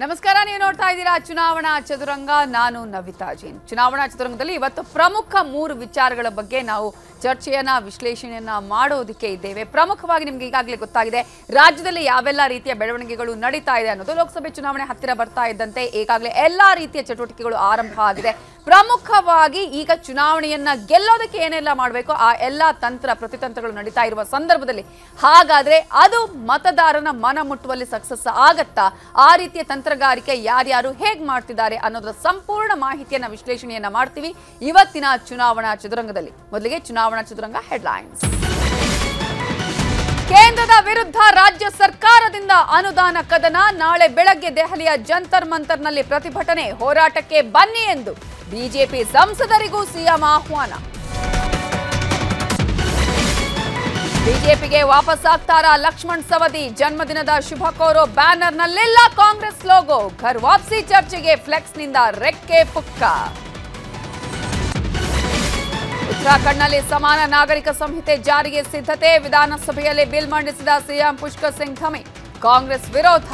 ನಮಸ್ಕಾರ, ನೀವು ನೋಡ್ತಾ ಇದ್ದೀರಾ ಚುನಾವಣಾ ಚದುರಂಗ. ನಾನು ನವಿತಾ ಜೈನ್. ಚುನಾವಣಾ ಚದುರಂಗದಲ್ಲಿ ಇವತ್ತು ಪ್ರಮುಖ 3 ವಿಚಾರಗಳ ಬಗ್ಗೆ ನಾವು ಚರ್ಚೆಯನ್ನ ವಿಶ್ಲೇಷಣೆಯನ್ನ ಮಾಡೋದಕ್ಕೆ ಇದ್ದೇವೆ. ಪ್ರಮುಖವಾಗಿ ನಿಮಗೆ ಈಗಾಗಲೇ ಗೊತ್ತಾಗಿದೆ ರಾಜ್ಯದಲ್ಲಿ ಯಾವೆಲ್ಲ ರೀತಿಯ ಬೆಳವಣಿಗೆಗಳು ನಡೀತಾ ಇದೆ ಅನ್ನೋದು. ಲೋಕಸಭೆ ಚುನಾವಣೆ ಹತ್ತಿರ ಬರ್ತಾ ಇದ್ದಂತೆ ಈಗಾಗಲೇ ಎಲ್ಲಾ ರೀತಿಯ ಚಟುವಟಿಕೆಗಳು ಆರಂಭ ಆಗಿದೆ. ಪ್ರಮುಖವಾಗಿ ಈಗ ಚುನಾವಣೆಯನ್ನ ಗೆಲ್ಲೋದಕ್ಕೆ ಏನೆಲ್ಲ ಮಾಡಬೇಕು ಆ ಎಲ್ಲಾ ತಂತ್ರ ಪ್ರತಿತಂತ್ರಗಳು ನಡೀತಾ ಇರುವ ಸಂದರ್ಭದಲ್ಲಿ ಹಾಗಾದ್ರೆ ಅದು ಮತದಾರನ ಮನ ಮುಟ್ಟುವಲ್ಲಿ ಸಕ್ಸಸ್ ಆಗತ್ತಾ? ಆ ರೀತಿಯ ತಂತ್ರಗಾರಿಕೆ ಯಾರ್ಯಾರು ಹೇಗೆ ಮಾಡ್ತಿದ್ದಾರೆ ಅನ್ನೋದರ ಸಂಪೂರ್ಣ ಮಾಹಿತಿಯನ್ನ ವಿಶ್ಲೇಷಣೆಯನ್ನ ಮಾಡ್ತೀವಿ ಇವತ್ತಿನ ಚುನಾವಣಾ ಚದುರಂಗದಲ್ಲಿ. ಮೊದಲಿಗೆ ಚುನಾವಣಾ ಚದುರಂಗ ಹೆಡ್ಲೈನ್ಸ್. ಕೇಂದ್ರದ ವಿರುದ್ಧ ರಾಜ್ಯ ಸರ್ಕಾರದಿಂದ ಅನುದಾನ ಕದನ. ನಾಳೆ ಬೆಳಗ್ಗೆ ದೆಹಲಿಯ ಜಂತರ್ ಮಂತರ್ನಲ್ಲಿ ಪ್ರತಿಭಟನೆ. ಹೋರಾಟಕ್ಕೆ ಬನ್ನಿ ಎಂದು ಬಿಜೆಪಿ ಸಂಸದರಿಗೂ ಸಿಎಂ ಆಹ್ವಾನ. ಬಿಜೆಪಿಗೆ ವಾಪಸ್ ಆಗ್ತಾರಾ ಲಕ್ಷ್ಮಣ್ ಸವದಿ? ಜನ್ಮದಿನದ ಶುಭ ಕೋರೋ ಬ್ಯಾನರ್ನಲ್ಲೆಲ್ಲ ಕಾಂಗ್ರೆಸ್ ಲೋಗೋ. ಘರ್ ವಾಪಸಿ ಚರ್ಚೆಗೆ ಫ್ಲೆಕ್ಸ್ನಿಂದ ರೆಕ್ಕೆ ಪುಕ್ಕ. ಉತ್ತರಾಖಂಡ್ನಲ್ಲಿ ಸಮಾನ ನಾಗರಿಕ ಸಂಹಿತೆ ಜಾರಿಗೆ ಸಿದ್ಧತೆ. ವಿಧಾನಸಭೆಯಲ್ಲಿ ಬಿಲ್ ಮಂಡಿಸಿದ ಸಿಎಂ ಪುಷ್ಕರ್ ಸಿಂಗ್ ಧಾಮಿ. ಕಾಂಗ್ರೆಸ್ ವಿರೋಧ.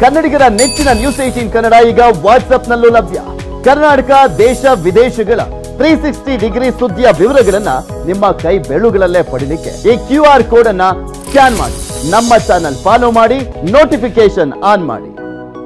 ಕನ್ನಡಿಗರ ನೆಚ್ಚಿನ ನ್ಯೂಸ್ 18 ಕನ್ನಡ ಈಗ ವಾಟ್ಸ್ಆಪ್ನಲ್ಲೂ ಲಭ್ಯ. ಕರ್ನಾಟಕ, ದೇಶ ವಿದೇಶಗಳ 360 ಡಿಗ್ರಿ ಸುದ್ದಿಯ ವಿವರಗಳನ್ನ ನಿಮ್ಮ ಕೈ ಬೆರಳುಗಳಲ್ಲೇ ಪಡಿಲಿಕ್ಕೆ ಈ QR ಕೋಡ್ ಅನ್ನ ಸ್ಕ್ಯಾನ್ ಮಾಡಿ ನಮ್ಮ ಚಾನಲ್ ಫಾಲೋ ಮಾಡಿ, ನೋಟಿಫಿಕೇಶನ್ ಆನ್ ಮಾಡಿ.